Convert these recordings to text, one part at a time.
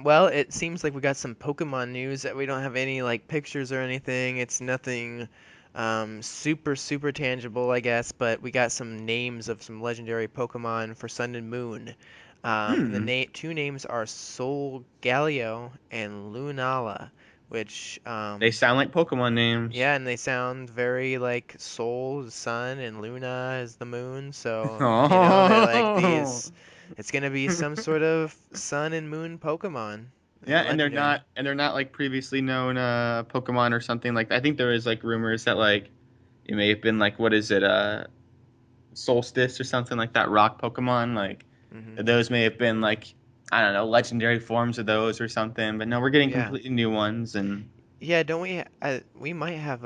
Well, it seems like we got some Pokemon news that we don't have any like pictures or anything. It's nothing super tangible, I guess, but we got some names of some legendary Pokemon for Sun and Moon. And the Hmm. two names are Sol Galio and Lunala, which They sound like Pokemon names. yeah, and they sound very like Sol is sun and Luna is the moon. So, they're like Oh. these. It's gonna be some sort of sun and moon Pokemon Yeah, and legendary. and they're not like previously known Pokemon or something like that. I think there is like rumors that like it may have been like what is it Solstice or something like that rock Pokemon like Hmm. those may have been like I don't know legendary forms of those or something. But no, we're getting Yeah. completely new ones and Yeah, don't we? We might have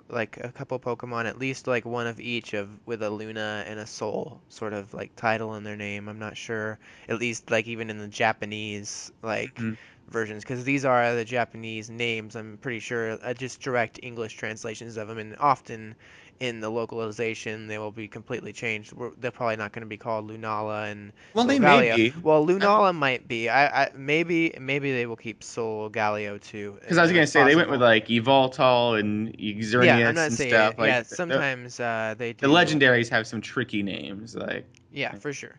like a couple Pokemon, at least like one of each of with a Luna and a Soul sort of like title in their name. I'm not sure. At least like even in the Japanese like Mhm. versions, because these are the Japanese names. I'm pretty sure just direct English translations of them, and often in the localization they will be completely changed. They're probably not going to be called Lunala and Well, they may Solgaleo. be. Well, I don't Lunala might be. Maybe they will keep Solgaleo too. because I was gonna That's say they went with possible. like Evoltol and Yeah, I'm Xerneas not and saying it. stuff. Yeah, Like sometimes they the do. legendaries have some tricky names. Yeah, for sure.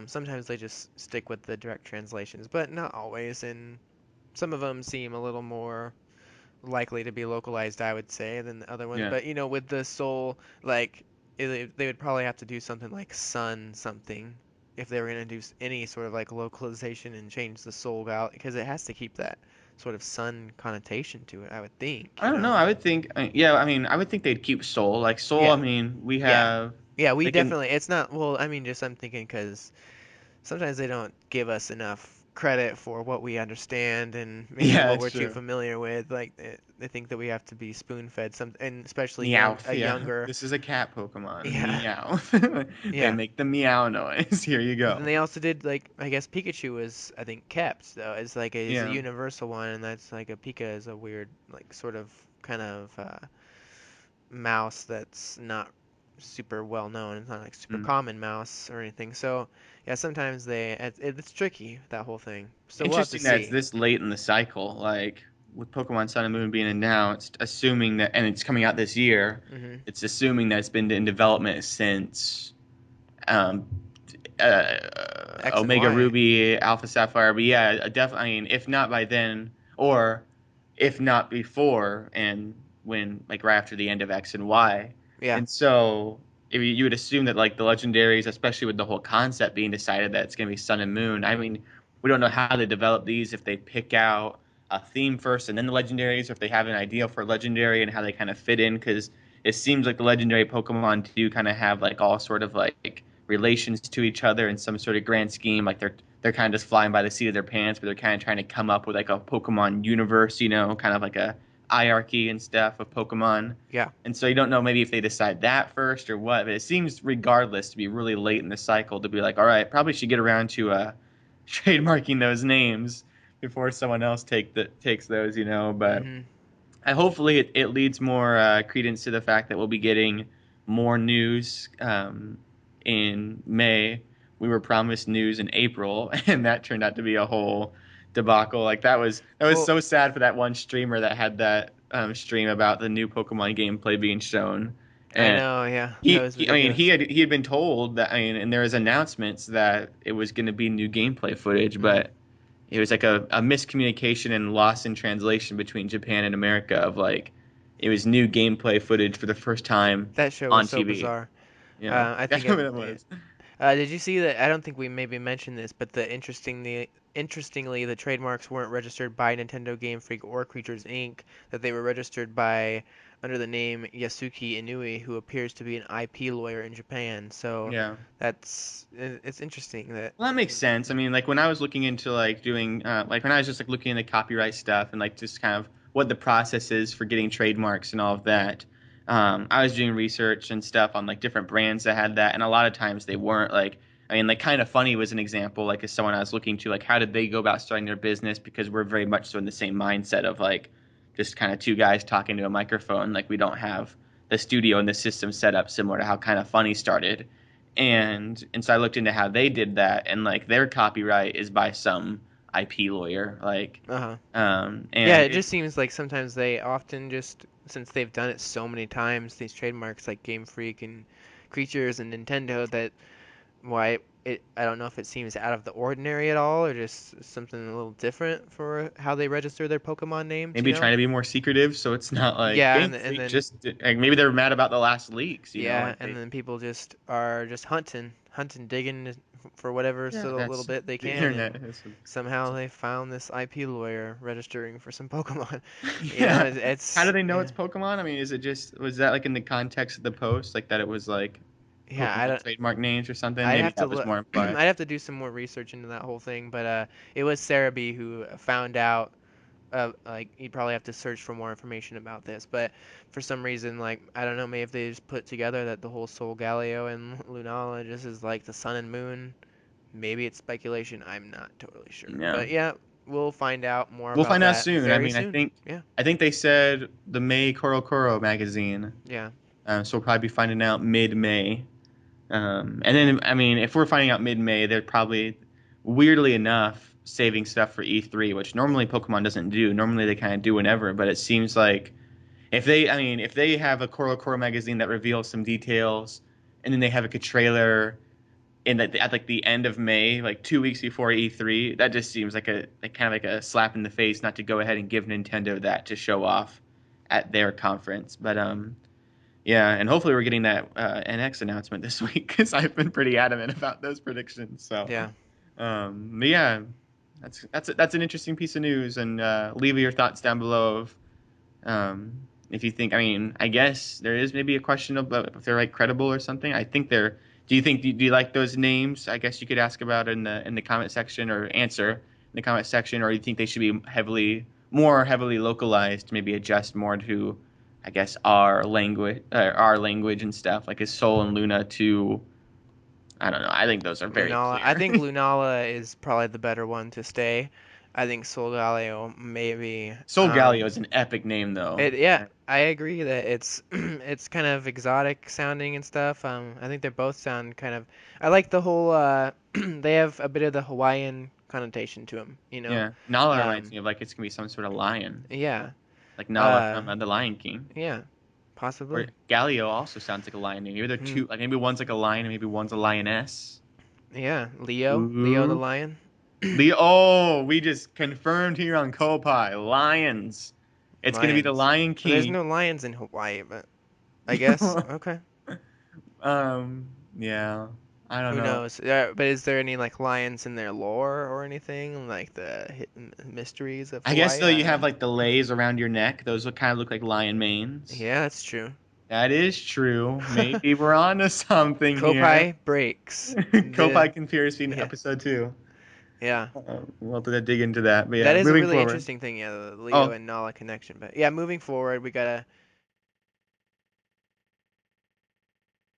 Sometimes they just stick with the direct translations, but not always. And some of them seem a little more likely to be localized, I would say, than the other ones. Yeah. But with the soul, like they would probably have to do something like sun something if they were gonna do any sort of like localization and change the soul out because it has to keep that sort of sun connotation to it, I would think, I don't know. I would think, yeah. I mean, I would think they'd keep Soul. Like Soul. I Yeah, mean, we yeah, have yeah. We they can. definitely. It's not. Well, I mean, just I'm thinking because sometimes they don't give us enough credit for what we understand and maybe Yeah, what that's we're too true. familiar with. Like they think that we have to be spoon-fed some, and especially Meowth. a Yeah, younger. this is a cat Pokemon. Yeah, Meow. They yeah. make the meow noise. Here you But then go. they also did like I guess Pikachu was I think kept though. It's like it's a Yeah. universal one, and that's like a Pika is a weird like sort of kind of mouse that's not super well known. It's not like super Mm. common mouse or anything. So yeah, sometimes it's tricky that whole thing. So we'll have to Interesting that it's see. this late in the cycle. Like with Pokemon Sun and Moon being announced, assuming that, and it's coming out this year. Hmm. It's assuming that it's been in development since um, X and Omega Y. Ruby, Alpha Sapphire. But yeah, definitely. I mean, if not by then, or if not before, and when like right after the end of X and Y, Yeah. and so if you would assume that like the legendaries, especially with the whole concept being decided that it's going to be Sun and Moon. I mean, we don't know how they develop these if they pick out a theme first and then the legendaries, or if they have an idea for legendary and how they kind of fit in because it seems like the legendary Pokemon do kind of have like all sort of like relations to each other in some sort of grand scheme. Like they're kind of just flying by the seat of their pants, but they're kind of trying to come up with like a Pokemon universe, kind of like a hierarchy and stuff of Pokemon. Yeah. And so you don't know maybe if they decide that first or what, but it seems regardless to be really late in the cycle to be like, all right, probably should get around to trademarking those names before someone else takes those. But Hmm. hopefully it leads more credence to the fact that we'll be getting more news in May. We were promised news in April, and that turned out to be a whole debacle. Like that was Well, so sad for that one streamer that had that stream about the new Pokemon gameplay being shown. I And know. Yeah, that was I mean, he ridiculous. had been told that. I mean, and there was announcements that it was going to be new gameplay footage, Hmm. but it was like a miscommunication and loss in translation between Japan and America of like it was new gameplay footage for the first time That show was on so TV. bizarre. Yeah, I think that's what it was. did you see that? I don't think we maybe mentioned this, but interestingly, the trademarks weren't registered by Nintendo Game Freak or Creatures Inc. That they were registered by under the name Yasuki Inui, who appears to be an IP lawyer in Japan. So Yeah. it's interesting that. Well, that makes sense. I mean, like when I was looking into like doing like when I was just like looking into copyright stuff and like just kind of what the process is for getting trademarks and all of that. I was doing research and stuff on like different brands that had that, and a lot of times they weren't like. I mean, like kind of funny was an example. Like as someone I was looking to, like how did they go about starting their business? Because we're very much so in the same mindset of like just kind of two guys talking to a microphone. Like we don't have the studio and the system set up similar to how kind of funny started and so I looked into how they did that, and like their copyright is by some IP lawyer. Like, Uh-huh. Yeah, and it just seems like sometimes they often just, since they've done it so many times, these trademarks like Game Freak and Creatures and Nintendo, that why I don't know if it seems out of the ordinary at all or just something a little different for how they register their Pokemon names, you maybe know? trying to be more secretive, so it's not like Yeah, Game and Freak. then Just like maybe they're mad about the last leaks. yeah, Like and they, then people just are just hunting, digging for whatever yeah, little that's bit they the can, internet. and somehow they found this IP lawyer registering for some Pokemon. You know, Yeah. How do they know yeah, it's Pokemon? I mean, is it just was that like in the context of the post, like that it was like yeah. I Pokemon don't. trademark names or something? I'd Maybe have to that was look. more implied. I'd have to do some more research into that whole thing, but it was Sarah B who found out. Like you'd probably have to search for more information about this, but for some reason, like I don't know, maybe if they just put together that the whole Sol Galeo and Lunala just is like the sun and moon. Maybe it's speculation. I'm not totally sure, Yeah. but yeah, we'll find out more We'll about find out that soon. I very mean, soon. Yeah, I think they said the May Koro magazine. yeah. So we'll probably be finding out mid-May. And then I mean, if we're finding out mid-May, they're probably weirdly enough saving stuff for E3, which normally Pokemon doesn't do. Normally they kind of do whenever, but it seems like if they have a Koro magazine that reveals some details, and then they have like a trailer at like the end of May, like 2 weeks before E3, that just seems like a like kind of like a slap in the face not to go ahead and give Nintendo that to show off at their conference. But yeah, and hopefully we're getting that NX announcement this week because I've been pretty adamant about those predictions. So, Yeah. but yeah, that's an interesting piece of news, and leave your thoughts down below of if you think, I mean, I guess there is maybe a question of if they're like credible or something. I think they're. Do you like those names? I guess you could ask about in the comment section or answer in the comment section, or you think they should be more heavily localized, maybe adjust more to, I guess, our language and stuff. Like is Sol and Luna too? I don't know. I think those are very Lunala. I clear. think Lunala is probably the better one to stay. I think Solgaleo maybe. Sol Galeo is an epic name though. Yeah, I agree that it's it's kind of exotic sounding and stuff. I think they both sound kind of. I like the whole. They have a bit of the Hawaiian connotation to them. You know. Yeah, Nala reminds Um, me of like it's gonna be some sort of lion. yeah. Like Nala Uh, from The Lion King. yeah. Or Possibly. Galio also sounds like a lion name. Maybe they're Hmm. two, like maybe one's like a lion and maybe one's a lioness. Yeah. Leo. Leo the Ooh. lion. Leo, oh, we just confirmed here on Koppai. Lions. It's gonna be the Lions. Lion There's King. no lions in Hawaii, but I guess okay. um, yeah. I don't Who know. knows? But is there any like lions in their lore or anything like the hidden mysteries of I guess Hawaii? though you I don't have know. like the lays around your neck. Those would kind of look like lion manes. Yeah, that's true. That is true. Maybe we're on to something here. Koppai breaks. The Koppai conspiracy in yeah, episode 2. yeah. We'll have to dig into that. But That yeah, is a moving really forward. interesting thing, yeah, the Leo Oh, and Nala connection. But yeah, moving forward, we gotta